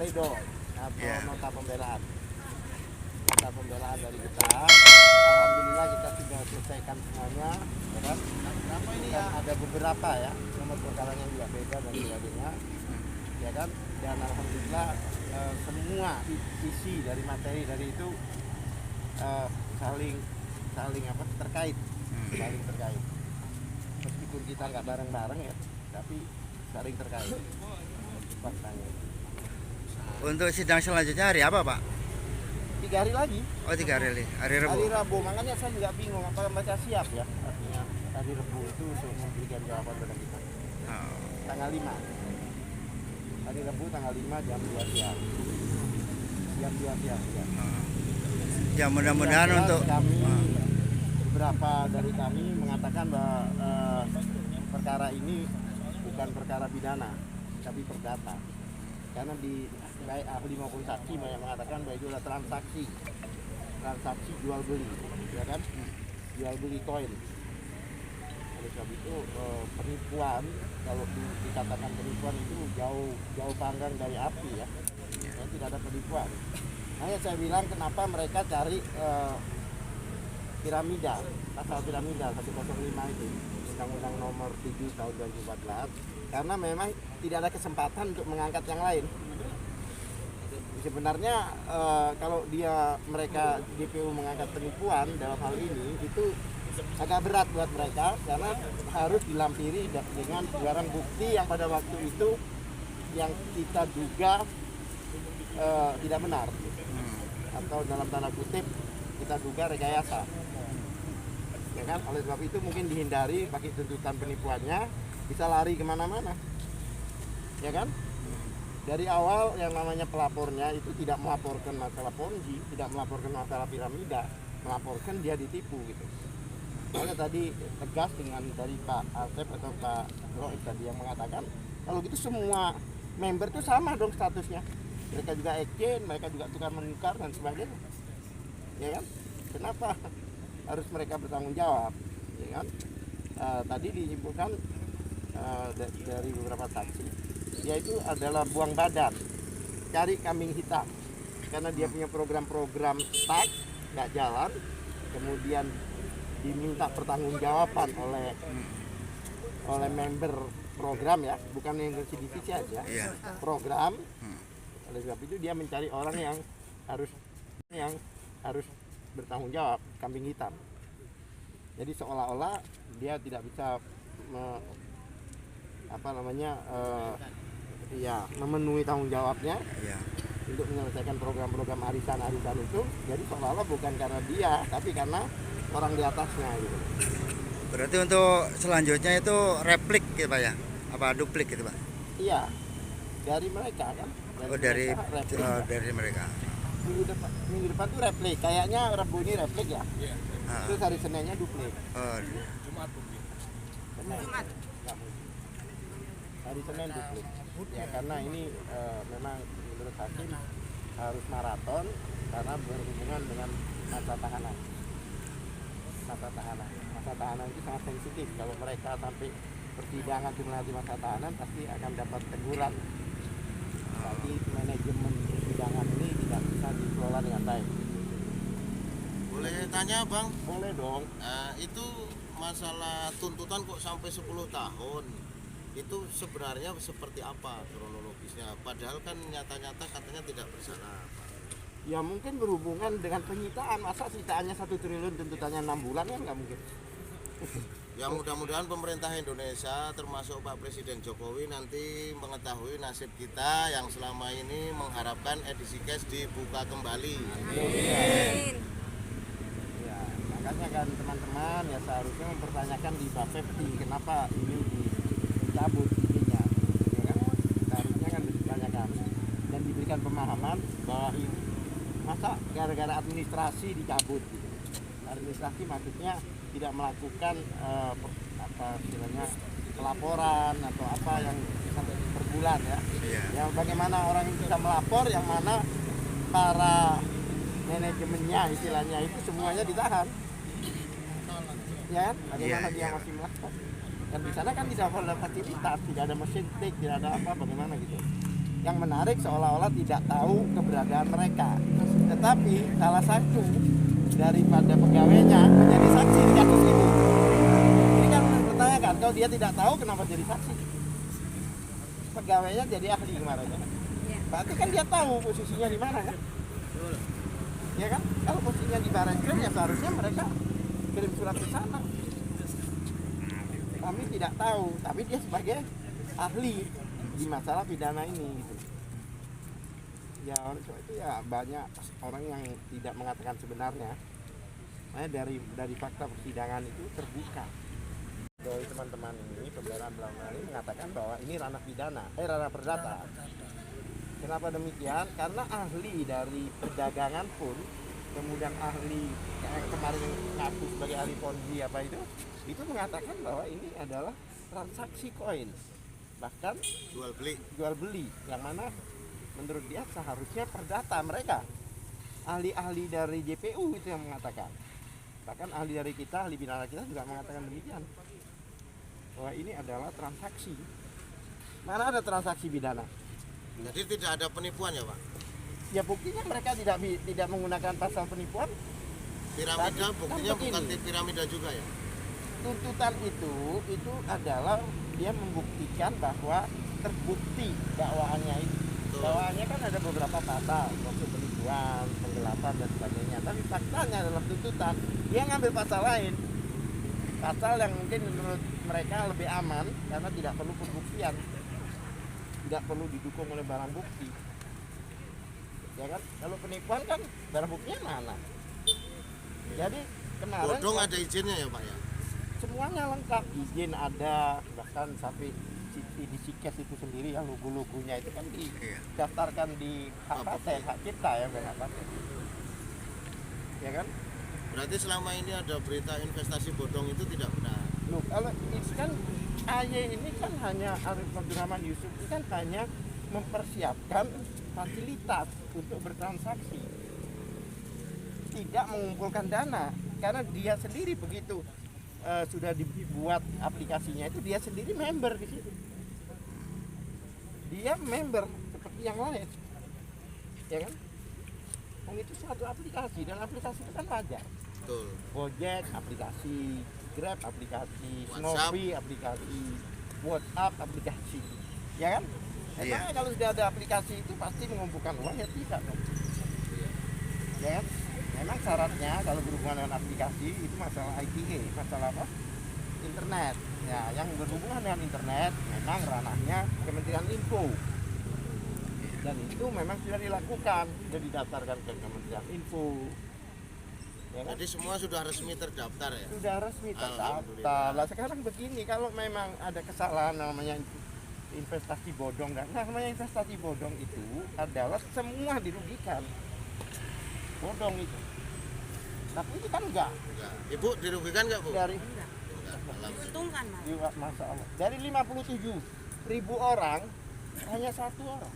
pledoi atau nota pembelaan. Nota pembelaan dari kita. Alhamdulillah kita sudah selesaikan semuanya, ya kan? Ada beberapa ya, nomor perkaranya juga beda dan sebagainya, ya kan? Dan alhamdulillah semua isi dari materi dari itu saling terkait, meskipun kita nggak bareng-bareng ya, tapi saling terkait faktanya. Untuk sidang selanjutnya hari apa, Pak? 3 hari lagi. Oh, 3 hari lagi. Hari Rabu. Hari Rabu, makanya saya juga bingung apakah mereka siap ya, artinya hari Rabu itu untuk memberikan jawaban pada kita. Tanggal 5. Hari Rabu tanggal 5 jam 2 siang. Jam 2 siang ya. Ya mudah-mudahan untuk kami beberapa dari kami mengatakan bahwa perkara ini bukan perkara pidana, tapi perdata. Karena di baik ahli maupun saksi banyak mengatakan bahwa itu adalah transaksi jual beli, ya kan? Jual beli koin. Oleh sebab itu penipuan, kalau dikatakan penipuan itu jauh panggang dari api ya. Tidak ada penipuan. Hanya saya bilang kenapa mereka cari piramida, pasal piramida 105 itu, Undang-Undang Nomor 7 Tahun 2014, karena memang tidak ada kesempatan untuk mengangkat yang lain. Sebenarnya kalau mereka DPU mengangkat penipuan dalam hal ini itu agak berat buat mereka, karena harus dilampiri dengan barang bukti yang pada waktu itu yang kita duga tidak benar, atau dalam tanda kutip kita duga rekayasa, ya kan? Oleh sebab itu mungkin dihindari pakai tuntutan penipuannya, bisa lari kemana-mana, ya kan? Dari awal yang namanya pelapornya itu tidak melaporkan masalah ponzi, tidak melaporkan masalah piramida, melaporkan dia ditipu gitu. Makanya tadi tegas dengan dari Pak Asep atau Pak Rois tadi yang mengatakan kalau gitu semua member itu sama dong statusnya. Mereka juga exchange, mereka juga tukar menukar dan sebagainya, ya kan? Kenapa harus mereka bertanggung jawab, ya kan? Tadi disimpulkan dari beberapa saksi, yaitu adalah buang badan, cari kambing hitam, karena dia punya program-program stuck, nggak jalan, kemudian diminta pertanggungjawaban oleh member program ya, bukan yang divisi aja, program. Oleh sebab itu dia mencari orang yang harus bertanggung jawab, kambing hitam. Jadi seolah-olah dia tidak bisa memenuhi tanggung jawabnya untuk menyelesaikan program-program arisan itu. Jadi seolah-olah bukan karena dia, tapi karena orang di atasnya gitu. Berarti untuk selanjutnya itu replik gitu Pak ya? Apa duplik gitu Pak? Iya, dari mereka kan. Dari mereka. Minggu depan tuh replik, kayaknya Rabu ini replik ya. Terus hari Seninnya duplik. Jumat. Hari Senin duplik. Ya karena ini memang menurut hakim harus maraton karena berhubungan dengan masa tahanan. Masa tahanan itu sangat sensitif. Kalau mereka sampai persidangan di melewati masa tahanan pasti akan dapat teguran. Tapi manajemen persidangan ini tidak bisa dikelola dengan baik. Boleh tanya Bang? Boleh dong. Itu masalah tuntutan kok sampai 10 tahun. Itu sebenarnya seperti apa kronologisnya? Padahal kan nyata-nyata katanya tidak bersalah. Ya mungkin berhubungan dengan penyitaan. Masa sitaannya 1 triliun tuntutannya 6 bulan kan nggak mungkin. Ya mudah-mudahan pemerintah Indonesia termasuk Pak Presiden Jokowi nanti mengetahui nasib kita yang selama ini mengharapkan edisi cash dibuka kembali. Amin. Ya, makanya kan teman-teman ya seharusnya mempertanyakan di Bapepti kenapa ini dicabut ininya. Ya kan? Seharusnya kan ditanyakan dan diberikan pemahaman bahwa ini masa gara-gara administrasi dicabut gitu. Administrasi maksudnya tidak melakukan pelaporan atau apa yang per bulan ya. Yang bagaimana orang yang bisa melapor, yang mana para manajemennya istilahnya itu semuanya ditahan. Ya, bagaimana dia masih melapor. Dan di sana kan tidak ada fasilitas, tidak ada mesin tik, tidak ada apa, bagaimana gitu. yang menarik seolah-olah tidak tahu keberadaan mereka. Tetapi salah satu daripada pegawainya menjadi saksi di kasus ini. Ini kan bertanyakan, kalau dia tidak tahu kenapa jadi saksi? Pegawainya jadi ahli kemarin ya. Berarti kan dia tahu posisinya di mana kan? Ya kan? Kalau posisinya di Barreskrim ya seharusnya mereka kirim surat ke sana. Kami tidak tahu, tapi dia sebagai ahli di masalah pidana ini gitu. Ya oleh sebab itu ya banyak orang yang tidak mengatakan sebenarnya. Dari fakta persidangan itu terbuka. Dari teman-teman ini pembelaan belakang ini mengatakan bahwa ini ranah pidana, ranah perdata. Kenapa demikian? Karena ahli dari perdagangan pun, kemudian ahli yang kemarin ngaku sebagai ahli ponzi apa itu mengatakan bahwa ini adalah transaksi koin, bahkan jual beli, yang mana menurut dia seharusnya perdata mereka. Ahli-ahli dari JPU itu yang mengatakan. Bahkan ahli dari kita, ahli pidana kita juga mengatakan demikian, bahwa ini adalah transaksi. Mana ada transaksi pidana? Jadi tidak ada penipuan ya Pak? Ya buktinya mereka tidak menggunakan pasal penipuan. Piramida Tapi, buktinya kan bukan begini, piramida juga ya? tuntutan itu adalah dia membuktikan bahwa terbukti dakwaannya itu. Betul. Dakwaannya kan ada beberapa pasal, maksud penipuan, penggelapan dan sebagainya. Tapi faktanya dalam tuntutan dia ngambil pasal lain, pasal yang mungkin menurut mereka lebih aman karena tidak perlu pembuktian, tidak perlu didukung oleh barang bukti. Ya kan? Kalau penipuan kan barang buktinya mana? Jadi kemarin Bodong ada izinnya ya Pak ya? semuanya lengkap, izin ada, bahkan sampai di Sikes itu sendiri yang logo-logonya itu kan didaftarkan di hak paten, hak cipta ya, bukan hak paten. Ya kan? Berarti selama ini ada berita investasi bodong itu tidak benar. Loh, kalau itu kan AY ini kan hanya Arif Abdurrahman Yusuf ini kan hanya mempersiapkan fasilitas untuk bertransaksi, tidak mengumpulkan dana, karena dia sendiri begitu sudah dibuat aplikasinya itu dia sendiri member di situ. Dia member seperti yang lain, ya kan? Itu suatu aplikasi dan aplikasi itu kan wajar. Betul. Gojek aplikasi, Grab aplikasi, WhatsApp. Shopee aplikasi, WhatsApp aplikasi, ya kan? Iya. Emangnya kalau sudah ada aplikasi itu pasti mengumpulkan uang ya tidak dong? Ya kan? Memang syaratnya kalau berhubungan dengan aplikasi itu masalah ITA, masalah apa? Internet. Ya, yang berhubungan dengan internet memang ranahnya Kementerian Info. Dan itu memang sudah dilakukan, sudah didaftarkan ke Kementerian Info. Ya kan? Jadi semua sudah resmi terdaftar ya? Sudah resmi terdaftar. Alhamdulillah. Lah sekarang begini, kalau memang ada kesalahan namanya investasi bodong, dan namanya investasi bodong itu adalah semua dirugikan. Bodong itu. Tapi itu kan enggak. Enggak. Ibu dirugikan nggak Bu? Dari Enggak. Diuntungkan mas. Masa Allah. Dari 57.000 orang hanya 1 orang